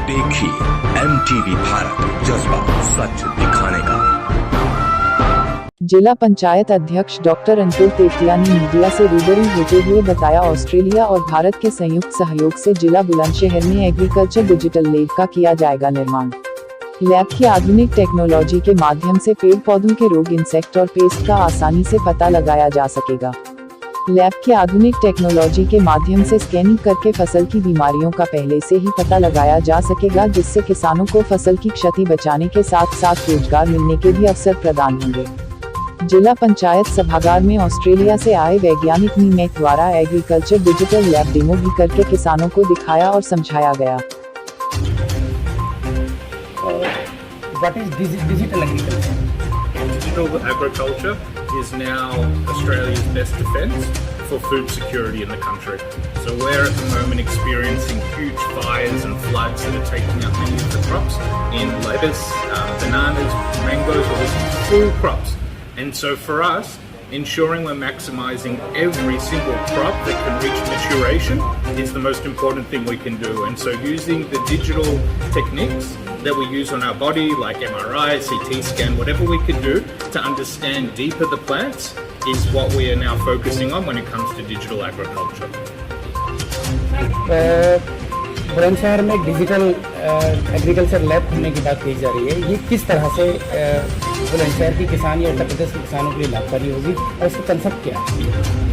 देखिए MTV भारत, जज्बा सच दिखाने का। जिला पंचायत अध्यक्ष डॉक्टर अंकुर तेतिया ने मीडिया से रूबरू होते हुए बताया, ऑस्ट्रेलिया और भारत के संयुक्त सहयोग से जिला बुलंदशहर में एग्रीकल्चर डिजिटल लैब का किया जाएगा निर्माण। लैब की आधुनिक टेक्नोलॉजी के माध्यम से पेड़ पौधों के रोग, इंसेक्ट और पेस्ट का आसानी से पता लगाया जा सकेगा। लैब की आधुनिक टेक्नोलॉजी के माध्यम से स्कैनिंग करके फसल की बीमारियों का पहले से ही पता लगाया जा सकेगा, जिससे किसानों को फसल की क्षति बचाने के साथ साथ रोजगार मिलने के भी अवसर प्रदान होंगे। जिला पंचायत सभागार में ऑस्ट्रेलिया से आए वैज्ञानिक नीमेक द्वारा एग्रीकल्चर डिजिटल लैब डेमो भी करके किसानों को दिखाया और समझाया गया। What is digital agriculture? Digital agriculture is now Australia's best defence for food security in the country. So we're at the moment experiencing huge fires and floods that are taking out many of the crops in lettuce, bananas, mangoes, all these full crops. And so for us, ensuring we're maximising every single crop that can reach maturation is the most important thing we can do. And so using the digital techniques that we use on our body, like MRI, CT scan, whatever we could do to understand deeper the plants is what we are now focusing on when it comes to digital agriculture. Bulandshahr में digital agriculture lab खुलने की बात कही जा रही है। ये किस तरह से बुलंदशहर की किसान या उत्तर प्रदेश के किसानों के लिए लाभकारी होगी और इसका कंसेप्ट क्या है?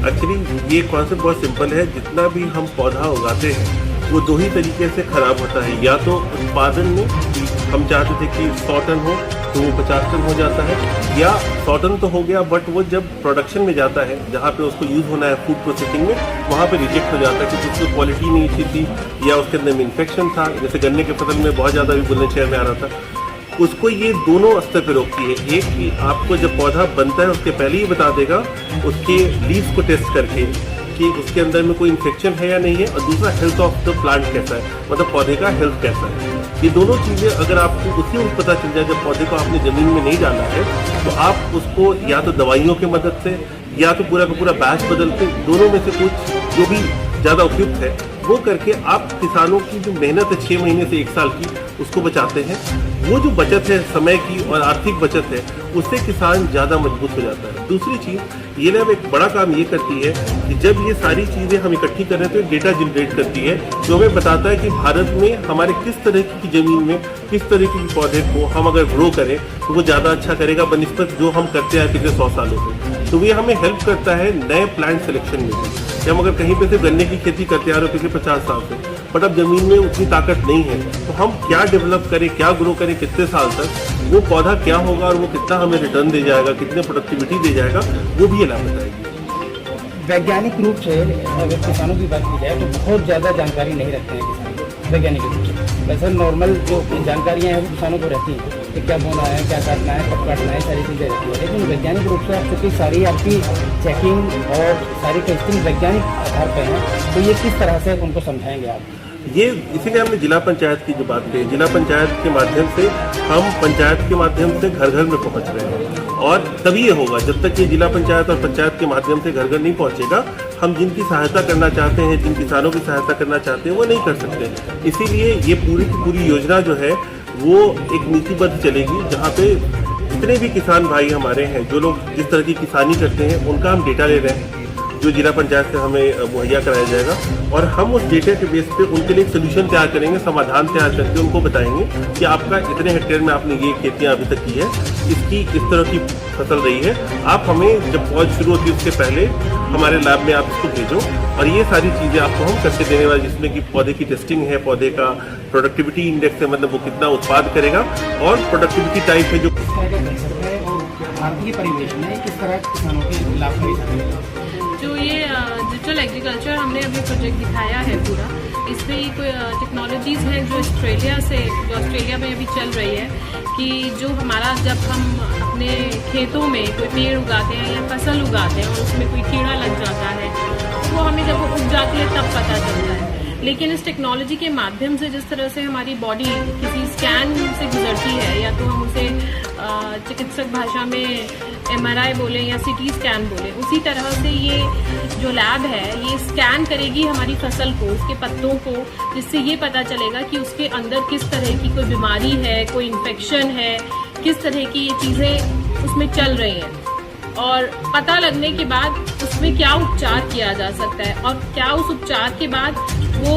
एक्चुअली ये कॉन्सेप्ट बहुत सिंपल है। जितना भी हम पौधा उगाते हैं वो दो ही तरीके से खराब होता है। या तो उत्पादन में हम चाहते थे कि 100 टन हो तो वो 50 टन हो जाता है, या 100 टन तो हो गया बट वो जब प्रोडक्शन में जाता है, जहाँ पे उसको यूज़ होना है फूड प्रोसेसिंग में, वहाँ पे रिजेक्ट हो जाता है क्योंकि उसकी क्वालिटी नहीं अच्छी थी या उसके अंदर में इन्फेक्शन था। जैसे गन्ने के फसल में बहुत ज़्यादा भी बुलंदशहर में आ रहा था। उसको ये दोनों स्तर पे रोकती है। एक कि आपको जब पौधा बनता है उसके पहले ही बता देगा उसके लीव्स को टेस्ट करके कि उसके अंदर में कोई इन्फेक्शन है या नहीं है, और दूसरा हेल्थ ऑफ द प्लांट कैसा है, मतलब पौधे का हेल्थ कैसा है। ये दोनों चीज़ें अगर आपको उसी वक्त पता चल जाए जब पौधे को आपने ज़मीन में नहीं डाला है, तो आप उसको या तो दवाइयों की मदद से या तो पूरा का पूरा बैच बदल के, दोनों में से कुछ जो भी ज़्यादा उपयुक्त है वो करके आप किसानों की जो मेहनत है 6 महीने से 1 साल की, उसको बचाते हैं। वो जो बचत है समय की और आर्थिक बचत है, उससे किसान ज़्यादा मजबूत हो जाता है। दूसरी चीज़ ये लैब एक बड़ा काम ये करती है कि जब ये सारी चीज़ें हम इकट्ठी कर रहे हैं तो डेटा जनरेट करती है जो हमें बताता है कि भारत में हमारे किस तरह की ज़मीन में किस तरीके के पौधे को हम अगर ग्रो करें तो वो ज़्यादा अच्छा करेगा बनस्पत जो हम करते हैं पिछले 100 सालों से। तो ये हमें हेल्प करता है नए प्लांट सिलेक्शन में भी। हम अगर कहीं पे सिर्फ गन्ने की खेती करते आ रहे हो पिछले 50 साल से, बट अब ज़मीन में उतनी ताकत नहीं है, तो हम क्या डेवलप करें, क्या ग्रो करें, कितने साल तक, वो पौधा क्या होगा और वो कितना हमें रिटर्न दे जाएगा, कितने प्रोडक्टिविटी दे जाएगा, वो भी ये लाभ बताएगी। वैज्ञानिक रूप से अगर किसानों की बात की जाए तो बहुत ज़्यादा जानकारी नहीं रखते हैं किसान वैज्ञानिक रूप से। वैसे नॉर्मल जो जानकारियाँ हैं वो किसानों को रहती हैं कि क्या बोना है, क्या काटना है, कब काटना है, सारी चीज़ें रहती हैं। लेकिन वैज्ञानिक रूप से चूँकि सारी आपकी चेकिंग और सारी टेस्टिंग वैज्ञानिक आधार पर है, तो ये किस तरह से उनको समझाएंगे आप? ये इसीलिए हमने जिला पंचायत की जो बात कही, जिला पंचायत के माध्यम से हम पंचायत के माध्यम से घर घर में पहुंच रहे हैं। और तभी ये होगा, जब तक ये जिला पंचायत और पंचायत के माध्यम से घर घर नहीं पहुंचेगा, हम जिनकी सहायता करना चाहते हैं, जिन किसानों की सहायता करना चाहते हैं, वो नहीं कर सकते। इसीलिए ये पूरी की पूरी योजना जो है वो एक नीतिबद्ध चलेगी, जहाँ पे जितने भी किसान भाई हमारे हैं, जो लोग जिस तरह की किसानी करते हैं, उनका हम डेटा ले रहे हैं जो जिला पंचायत से हमें मुहैया कराया जाएगा, और हम उस डेटा के बेस पे उनके लिए एक सोल्यूशन तैयार करेंगे, समाधान तैयार करके उनको बताएंगे कि आपका इतने हेक्टेयर में आपने ये खेतियाँ अभी तक की है, इसकी इस तरह की फसल रही है, आप हमें जब पौध शुरू होती है उसके पहले हमारे लैब में आप इसको भेजो, और ये सारी चीज़ें आपको हम करके देने वाले, जिसमें कि पौधे की टेस्टिंग है, पौधे का प्रोडक्टिविटी इंडेक्स है, मतलब वो कितना उत्पाद करेगा, और प्रोडक्टिविटी टाइप है जो भारतीय परिवेश में किस तरह किसानों के लाभ मिल। जो ये डिजिटल एग्रीकल्चर हमने अभी प्रोजेक्ट दिखाया है पूरा, इसमें कोई टेक्नोलॉजीज़ हैं जो ऑस्ट्रेलिया में अभी चल रही है कि जो हमारा जब हम अपने खेतों में कोई पेड़ उगाते हैं या फसल उगाते हैं और उसमें कोई कीड़ा लग जाता है, तो वो हमें जब वो उग जाती है तब पता चलता है। लेकिन इस टेक्नोलॉजी के माध्यम से जिस तरह से हमारी बॉडी किसी स्कैन से गुजरती है, या तो हम उसे चिकित्सक भाषा में MRI बोले या CT स्कैन बोले, उसी तरह से ये जो लैब है ये स्कैन करेगी हमारी फसल को, उसके पत्तों को, जिससे ये पता चलेगा कि उसके अंदर किस तरह की कोई बीमारी है, कोई इन्फेक्शन है, किस तरह की ये चीज़ें उसमें चल रही हैं, और पता लगने के बाद उसमें क्या उपचार किया जा सकता है और क्या उस उपचार के बाद वो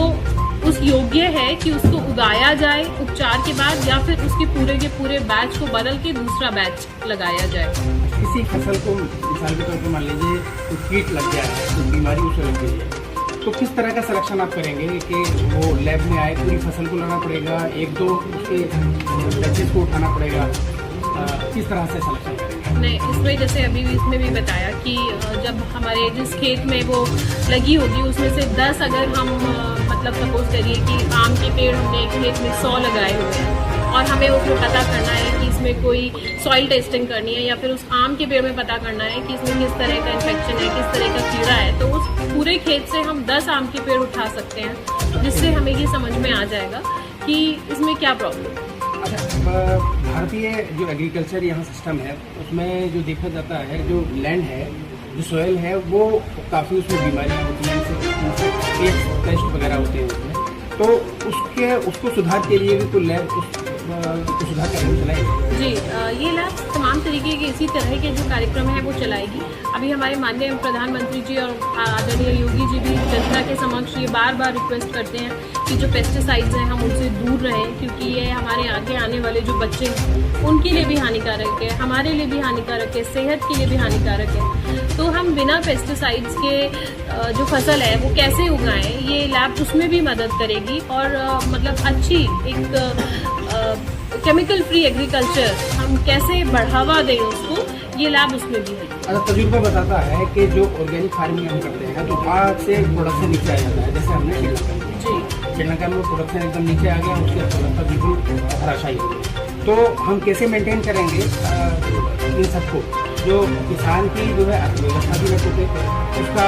उस योग्य है कि उसको उगाया जाए उपचार के बाद, या फिर उसके पूरे के पूरे बैच को बदल के दूसरा बैच लगाया जाए। किसी फसल को मिसाल के तौर पर मान लीजिए कोई कीट लग गया है, कोई बीमारी उसे लग गई है, तो किस तरह का सिलेक्शन आप करेंगे कि वो लैब में आए, पूरी फसल को लाना पड़ेगा, एक दो उसके बैचेस को उठाना पड़ेगा, किस तरह से सिलेक्शन करेंगे? नहीं, इसमें जैसे अभी इसमें भी बताया कि जब हमारे जिस खेत में वो लगी होगी उसमें से 10 अगर हम मतलब सपोज करिए कि आम के पेड़ हमने एक खेत में 100 लगाए हुए हैं और हमें उसमें पता करना है कि इसमें कोई सॉइल टेस्टिंग करनी है, या फिर उस आम के पेड़ में पता करना है कि इसमें किस तरह का इन्फेक्शन है, किस तरह का कीड़ा है, तो उस पूरे खेत से हम 10 आम के पेड़ उठा सकते हैं, जिससे हमें ये समझ में आ जाएगा कि इसमें क्या प्रॉब्लम है। अच्छा, भारतीय जो एग्रीकल्चर यहाँ सिस्टम है उसमें जो देखा जाता है, जो लैंड है, जो सोयल है, वो काफ़ी उसमें बीमारियाँ होती हैं, पेस्ट वगैरह होते हैं उसमें, तो उसको सुधार के लिए भी तो लैब को सुधार करने चलाएगी। जी, ये लैब तमाम तरीके के इसी तरह के जो कार्यक्रम है वो चलाएगी। अभी हमारे माननीय प्रधानमंत्री जी और आदरणीय योगी जी भी जनता के समक्ष ये बार बार रिक्वेस्ट करते हैं कि जो पेस्टिसाइड्स हैं हम उनसे दूर रहें, क्योंकि ये हमारे आगे आने वाले जो बच्चे हैं उनके लिए भी हानिकारक है, हमारे लिए भी हानिकारक है, सेहत के लिए भी हानिकारक है। तो हम बिना पेस्टिसाइड्स के जो फसल है वो कैसे उगाएं, ये लैब उसमें भी मदद करेगी, और मतलब अच्छी एक केमिकल फ्री एग्रीकल्चर हम कैसे बढ़ावा दें उसको, ये लैब उसमें भी है। अच्छा, तजुर्बा बताता है कि जो ऑर्गेनिक फार्मिंग हम करते हैं तो वहाँ से प्रोडक्शन नीचे आ जाता है, जैसे हमने श्रीलंका में, जी, श्रीलंका में प्रोडक्शन एकदम नीचे आ गया, उसके प्रोडक्शन बिल्कुल हराशाई हो गई। तो हम कैसे मेंटेन करेंगे इन सबको, जो किसान की जो है अर्थव्यवस्था भी न टूटे, उसका